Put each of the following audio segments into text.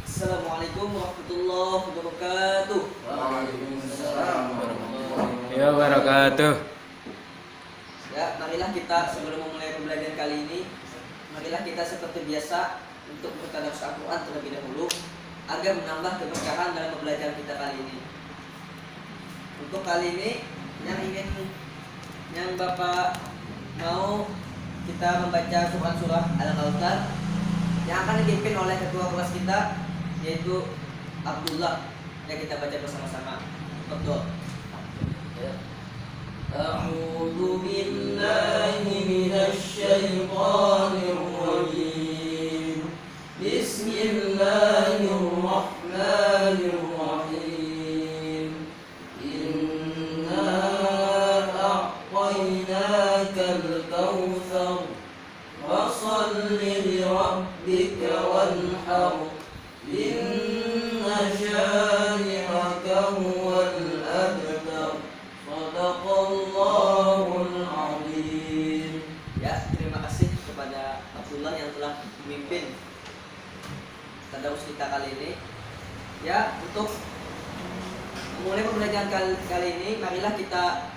Assalamualaikum warahmatullahi wabarakatuh. Waalaikumsalam warahmatullahi wabarakatuh. Ya, marilah kita sebelum memulai pembelajaran kali ini, marilah kita seperti biasa untuk bertadarus Al-Quran terlebih dahulu agar menambah keberkahan dalam pembelajaran kita kali ini. Untuk kali ini yang Bapak mau kita membaca surah Al-Kautsar yang akan dipimpin oleh ketua kelas kita yaitu Abdullah, yang kita baca bersama-sama. Betul. A'udzu billahi minasy syaithanir rajim. Bismillahirrahmanirrahim. Inna a'tainakal kautsar fasholli li rabbika wanhar. Inna syani'aka huwal abtar. Shadaqallahul azim. Ya, terima kasih kepada Abdullah yang telah memimpin tadarus kita kali ini. Ya, untuk memulai pembelajaran kali ini, marilah kita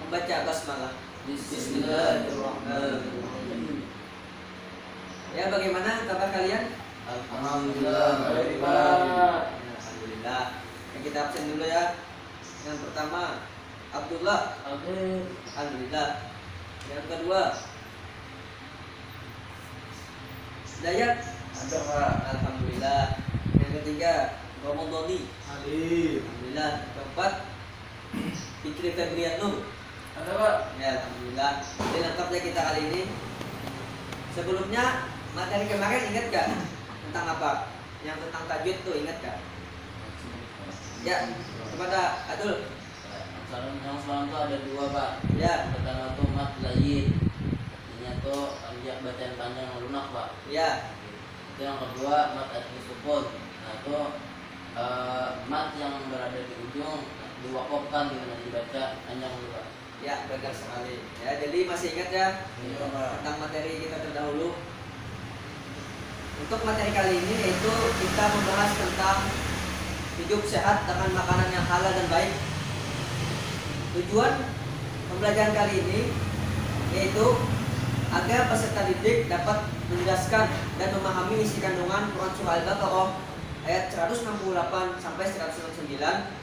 membaca basmalah. Bismillahirrahmanirrahim. Ya, bagaimana kabar kalian? Alhamdulillah. Alhamdulillah. Yang kita absen dulu ya. Yang pertama Abdullah. Alhamdulillah. Yang kedua Dayat. Alhamdulillah. Yang ketiga Ramadhani. Alhamdulillah. Keempat Fikri Febrian Nur. Ada Pak? Ya, alhamdulillah. Jadi lengkapnya kita kali ini. Sebelumnya materi kemarin ingat gak? Tentang apa? Yang tentang tajwid tuh ingat gak? Ya, kepada Adul. Yang selalu itu ada dua Pak. Ya. Yang pertama itu mat layin. Artinya tuh amjad bacaan panjang lunak Pak. Ya. Itu yang kedua mat adli sukun. Nah itu mat yang berada di ujung diwakofkan gitu nanti dibaca panjang dulu Pak. Ya, benar sekali. Ya, jadi masih ingat ya Iya Pak. tentang materi kita terdahulu. Untuk materi kali ini yaitu kita membahas tentang hidup sehat dengan makanan yang halal dan baik. Tujuan pembelajaran kali ini yaitu agar peserta didik dapat menjelaskan dan memahami isi kandungan Quran Surah Al-Baqarah ayat 168 sampai 169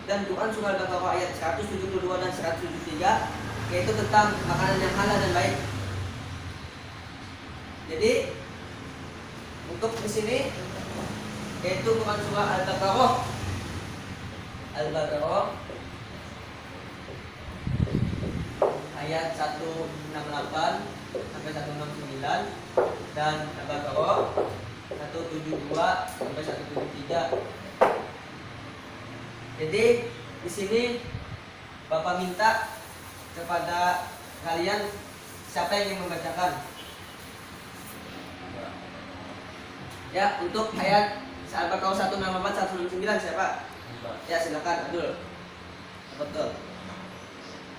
dan Quran Surah Al-Baqarah ayat 172 dan 173 yaitu tentang makanan yang halal dan baik. Jadi untuk di sini yaitu Quran Surah Al-Baqarah ayat 168 sampai 169 dan Al-Baqarah 172 sampai 173. Jadi di sini Bapak minta kepada kalian siapa yang ingin membacakan? Ya, untuk ayat Al-Baqarah 164 169 siapa? Ya, silakan Abdul. Betul.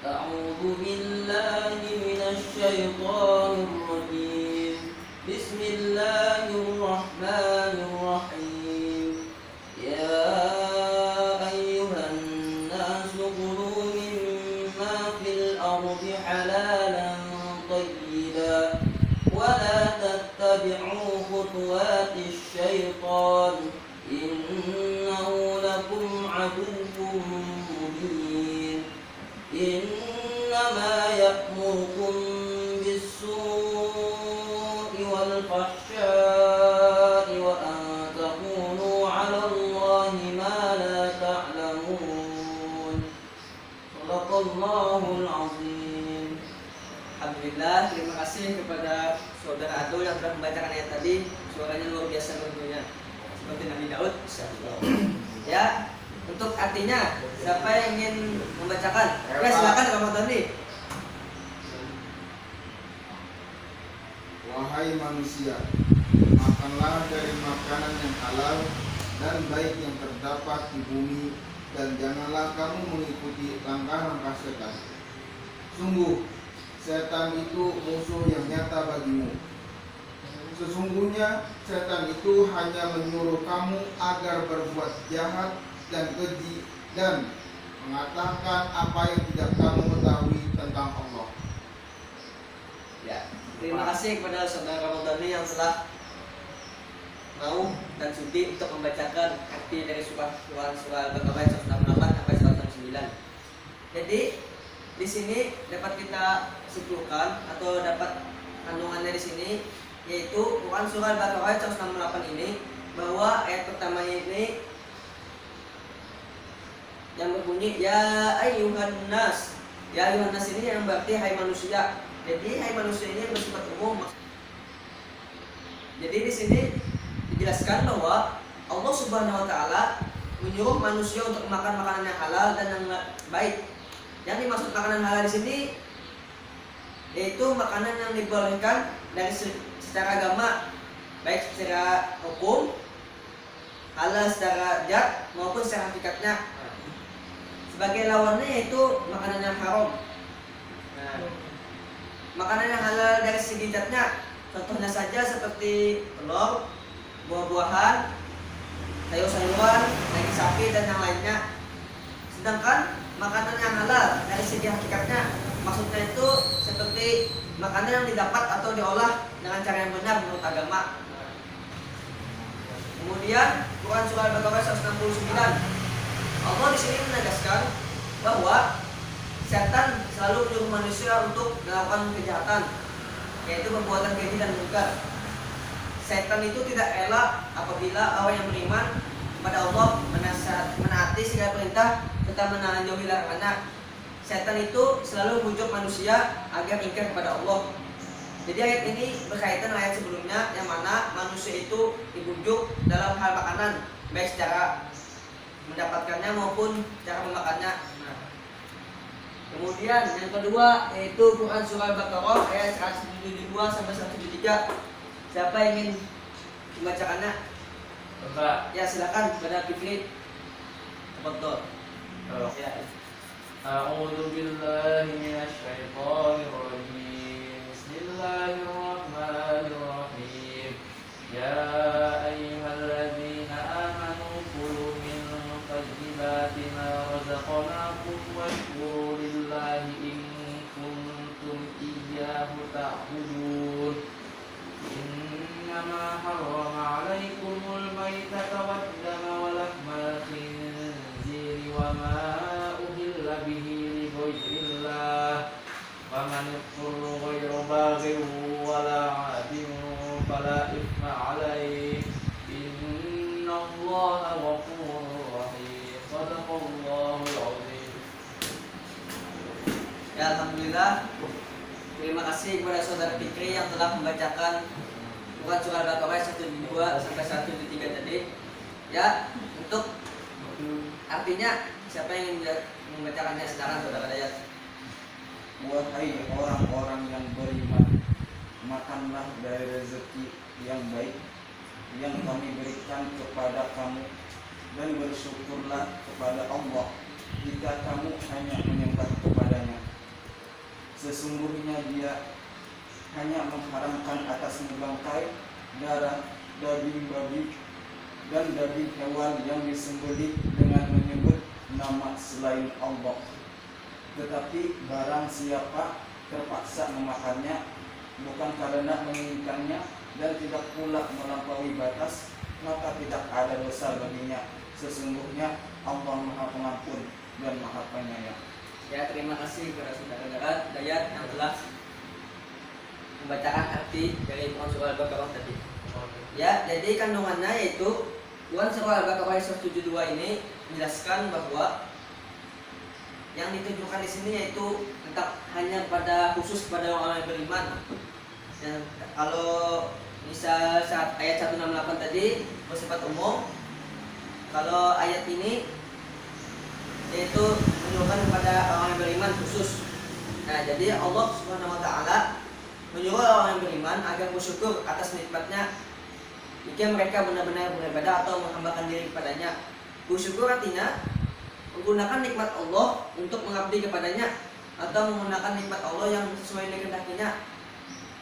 A'udzu billahi minasy syaithanir rajim. Bismillahirrahmanirrahim. Ya ayyuhan nasu kulu mimma fil ardi halalan thayyiban wa la tattabi'u khutuwatis syaitan innahu lakum aduwwun mubin. Innama ya'murukum bis-su'i wal fahsya'i wa an taqulu 'ala Allahi ma la ta'lamun. Shadaqallahul azim. Alhamdulillah, terima kasih kepada saudara Adul yang telah membacakan ayat tadi. Suaranya luar biasa tentunya, seperti Nabi Daud. Ya, untuk artinya siapa yang ingin membacakan? Ya, silakan Ramadhani. Wahai manusia, makanlah dari makanan yang halal dan baik yang terdapat di bumi, dan janganlah kamu mengikuti langkah-langkah setan. Sungguh, setan itu musuh yang nyata bagimu. Sesungguhnya setan itu hanya menyuruh kamu agar berbuat jahat dan keji dan mengatakan apa yang tidak kamu ketahui tentang Allah. Ya, terima kasih kepada saudara Ramadhani yang telah mau dan sudi untuk membacakan arti dari surah Al-Baqarah 168 sampai 169. Jadi di sini dapat kita simpulkan atau dapat kandungannya di sini, yaitu Quran surah Al-Baqarah 168 ini, bahwa ayat pertama ini yang berbunyi ya ayyuhan nas. Ya ayyuhan nas ini yang berarti hai manusia. Jadi hai manusia ini bersifat umum. Jadi di sini dijelaskan bahwa Allah Subhanahu wa taala menyuruh manusia untuk makan makanan yang halal dan yang baik. Yang dimaksud makanan halal di sini yaitu makanan yang dibolehkan dari secara agama, baik secara hukum, halal secara zat maupun secara hakikatnya. Sebagai lawannya yaitu makanan yang haram. Nah, makanan yang halal dari segi zatnya, contohnya saja seperti telur, buah-buahan, sayur-sayuran, daging sapi dan yang lainnya. Sedangkan makanan yang halal dari segi hakikatnya, maksudnya itu seperti makanan yang didapat atau diolah dengan cara yang benar menurut agama. Kemudian Quran surah Al-Baqarah 169, Allah di sini menegaskan bahwa setan selalu menyuruh manusia untuk melakukan kejahatan, yaitu perbuatan keji dan munkar. Setan itu tidak elak apabila orang yang beriman kepada Allah menaati segala perintah serta menahan jauhi larangannya. Setan itu selalu membujuk manusia agar ingkar kepada Allah. Jadi ayat ini berkaitan dengan ayat sebelumnya yang mana manusia itu dibujuk dalam hal makanan, baik secara mendapatkannya maupun cara memakannya. Nah, kemudian yang kedua yaitu Quran surah Al-Baqarah ayat 172 sampai 173. Siapa yang ingin membacakannya? Bapak. Ya silakan kepada Fikri. Betul. Ya. A'udzu billahi minasy syaithanir rajim. Bismillahirrahmanirrahim. Ya ayyuhalladzina amanu kulu min tayyibati ma razaqnakum washkuru lillahi in kuntum iyyahu ta'budun. Innama harrama 'alaikumul maitata wad-dama wa lahmal khinziri wa ma uhilla bihi li ghairillah. Faman yadhkurru ghayra baghin wa la 'adin fala ithma 'alaihi. Innallaha ghafurur rahim. Shadaqallahul 'azim. Ya alhamdulillah. Terima kasih kepada saudara Fikri yang telah membacakan Quran surah Al-Baqarah 172 sampai 173 tadi. Ya, untuk artinya siapa yang ingin membacakannya sekarang saudara Dayat? Wahai orang-orang yang beriman, makanlah dari rezeki yang baik yang kami berikan kepada kamu dan bersyukurlah kepada Allah jika kamu hanya menyembah kepadanya. Sesungguhnya Dia hanya mengharamkan atasmu bangkai, darah, daging babi, dan daging hewan yang disembelih dengan menyebut nama selain Allah. Tetapi barang siapa terpaksa memakannya bukan karena menginginkannya dan tidak pula melampaui batas, maka tidak ada dosa baginya. Sesungguhnya Allah Maha Pengampun dan Maha Penyayang. Ya, terima kasih kepada saudara Dayat yang telah membacakan arti dari Quran surah Al-Baqarah tadi. Ya, jadi kandungannya yaitu Quran surah Al-Baqarah 172 ini menjelaskan bahwa yang ditujukan di sini yaitu tetap hanya pada khusus pada orang yang beriman. Dan kalau misal saat ayat 168 tadi bersifat umum, kalau ayat ini yaitu menunjukkan kepada orang yang beriman khusus. Nah, jadi Allah Subhanahu wa taala menyuruh orang yang beriman agar bersyukur atas nikmatnya jika mereka benar-benar beribadah atau menghambakan diri kepadanya. Bersyukur artinya menggunakan nikmat Allah untuk mengabdi kepadanya atau menggunakan nikmat Allah yang sesuai dengan kehendak-Nya.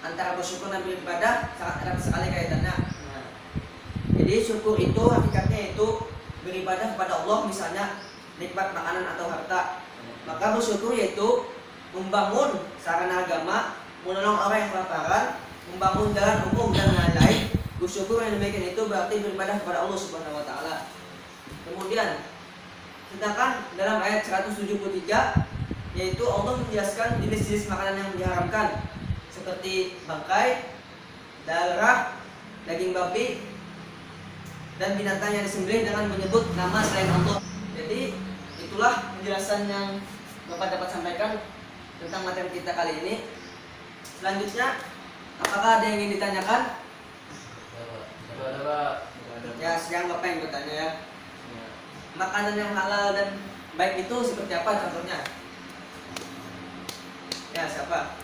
antara bersyukur dan beribadah sangat erat sekali kaitannya. Nah, jadi syukur itu hakikatnya itu beribadah kepada Allah, misalnya nikmat makanan atau harta. Maka bersyukur yaitu membangun sarana agama, menolong orang yang kelaparan, membangun jalan umum dan lain-lain. Bersyukur yang demikian itu berarti beribadah kepada Allah Subhanahu wa taala. Kemudian sedangkan dalam ayat 173 yaitu Allah menjelaskan jenis-jenis makanan yang diharamkan seperti bangkai, darah, daging babi dan binatang yang disembelih dengan menyebut nama selain Allah. Jadi itulah penjelasan yang Bapak dapat sampaikan tentang materi kita kali ini. Selanjutnya, apakah ada yang ingin ditanyakan? Ya, sekarang Bapak yang bertanya ya. Makanan yang halal dan baik itu seperti apa contohnya? Ya, siapa?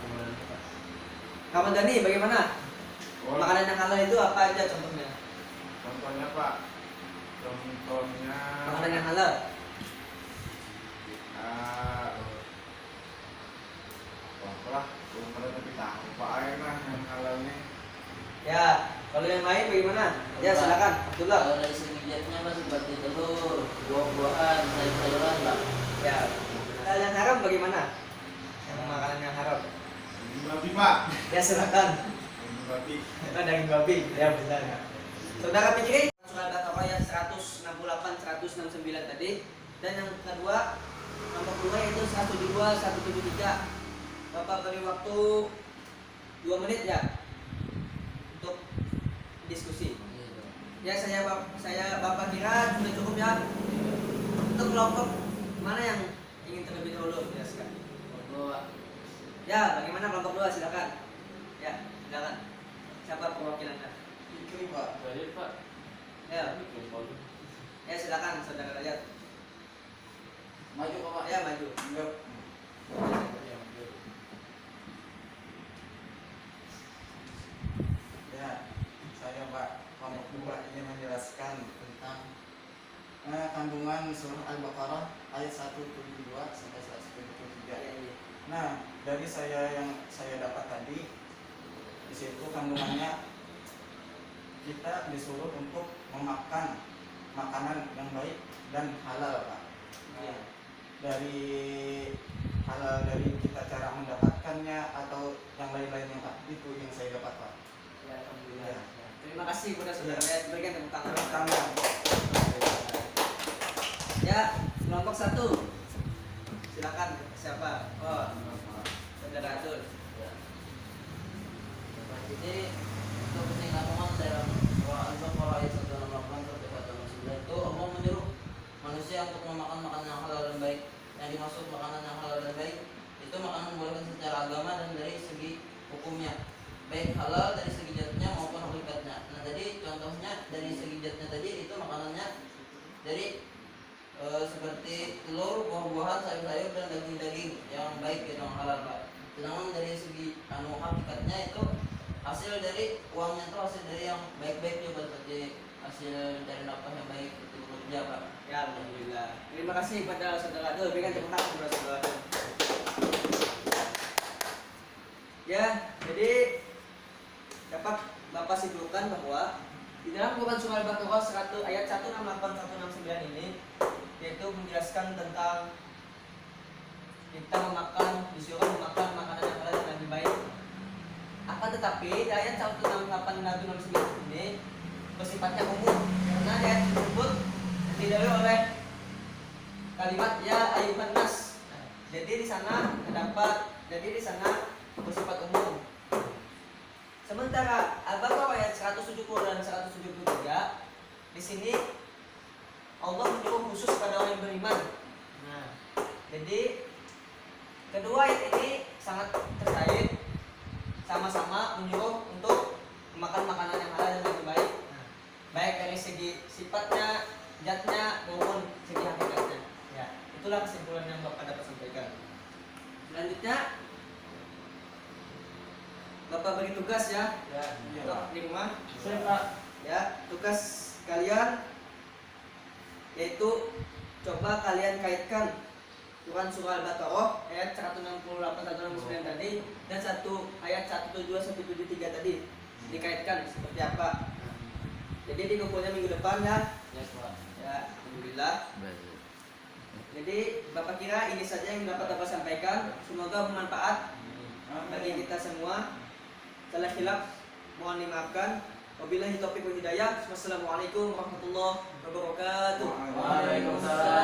Kamu Dani, bagaimana? Makanan yang halal itu apa aja contohnya? Contohnya Pak, contohnya Makanan yang halal. wah, belum pernah tapi tahu Pak air lah yang halalnya. Ya, kalau yang lain bagaimana? Ya, silakan. Abdullah. Kalau dari segi giatnya Pak seperti telur, buah-buahan, sayur-sayuran Pak. Ya. Hal yang haram bagaimana? Yang makanan yang haram. Daging babi Pak. Ya, silakan. Daging babi. Itu daging babi. Ya, benar. Saudara pikirin surat Al-Baqarah 168 169 tadi, dan yang kedua nomor 2 yaitu 172 173. Bapak beri waktu 2 menit ya untuk diskusi. Ya, saya Bapak kira sudah cukup ya. Untuk kelompok mana yang ingin terlebih dahulu jelaskan? Ya, bagaimana kelompok 2? Silakan. Ya, silakan. Siapa perwakilannya? Fikri Pak. Ya. Ya, silakan saudara Rajat. Maju Pak. Ya, maju. Enggak. Ya, saya Pak kelompok 2 ingin menjelaskan tentang kandungan surah Al-Baqarah ayat 172 sampai 173. Nah, dari yang saya dapat tadi, di situ kandungannya kita disuruh untuk memakan makanan yang baik dan halal, Pak. Ya. Dari halal dari kita cara mendapatkannya atau yang lain-lainnya, Pak. Itu yang saya dapat, Pak. Ya, alhamdulillah. Terima kasih kepada saudara Rajat. Berikan tepuk tangan. Tangan. Ya, kelompok 1. Silakan siapa? Oh, saudara Atul. Jadi untuk kesinambungan dalam surah Al-Baqarah ayat 168 sampai 169 itu Allah menyuruh manusia untuk memakan makanan yang halal dan baik. Yang dimaksud makanan yang halal dan baik itu makanan membolehkan secara agama dan dari segi hukumnya, baik halal dari segi zatnya maupun hakikatnya. Nah, jadi contohnya dari segi zatnya tadi itu makanannya dari seperti telur, buah-buahan, sayur-sayur dan daging-daging yang baik yang halal, Pak. Sedangkan dari segi hakikatnya itu hasil dari uangnya itu hasil dari yang baik-baik juga, seperti hasil dari nafkah yang baik itu bekerja, Pak. Ya, alhamdulillah. Terima kasih kepada saudara Atul. Berikan tepuk tangan kepada saudara Atul. Ya, jadi dapat Bapak simpulkan bahwa di dalam Quran surah Al-Baqarah ayat 168 169 ini yaitu menjelaskan tentang kita disuruh memakan makanan yang halal dan lebih baik. Akan tetapi di ayat 168 dan 169 ini bersifatnya umum karena di ayat tersebut didahului oleh kalimat ya ayyuhan nas. Jadi di sana bersifat umum. Sementara Al-Baqarah ayat 170 dan 173 di sini Allah menyuruh khusus pada orang yang beriman. Nah, jadi kedua ayat ini sangat terkait, sama-sama menyuruh untuk memakan makanan yang halal dan lebih baik. Nah, baik dari segi sifatnya, zatnya maupun segi hakikatnya. Ya, itulah kesimpulan yang Bapak dapat sampaikan. Selanjutnya Bapak beri tugas ya, untuk di rumah. Ya, tugas kalian yaitu coba kalian kaitkan Quran surah Al-Baqarah ayat 168-169 tadi dan ayat 172-173 tadi dikaitkan seperti apa. Jadi di kumpulnya minggu depan ya. Yes, Pak. Ya, alhamdulillah. Jadi Bapak kira ini saja yang dapat Bapak sampaikan. Semoga bermanfaat bagi kita semua. Salah khilaf mohon dimaafkan. Wabillahi taufiq wal hidayah. Wassalamualaikum warahmatullahi wabarakatuh. Waalaikumsalam.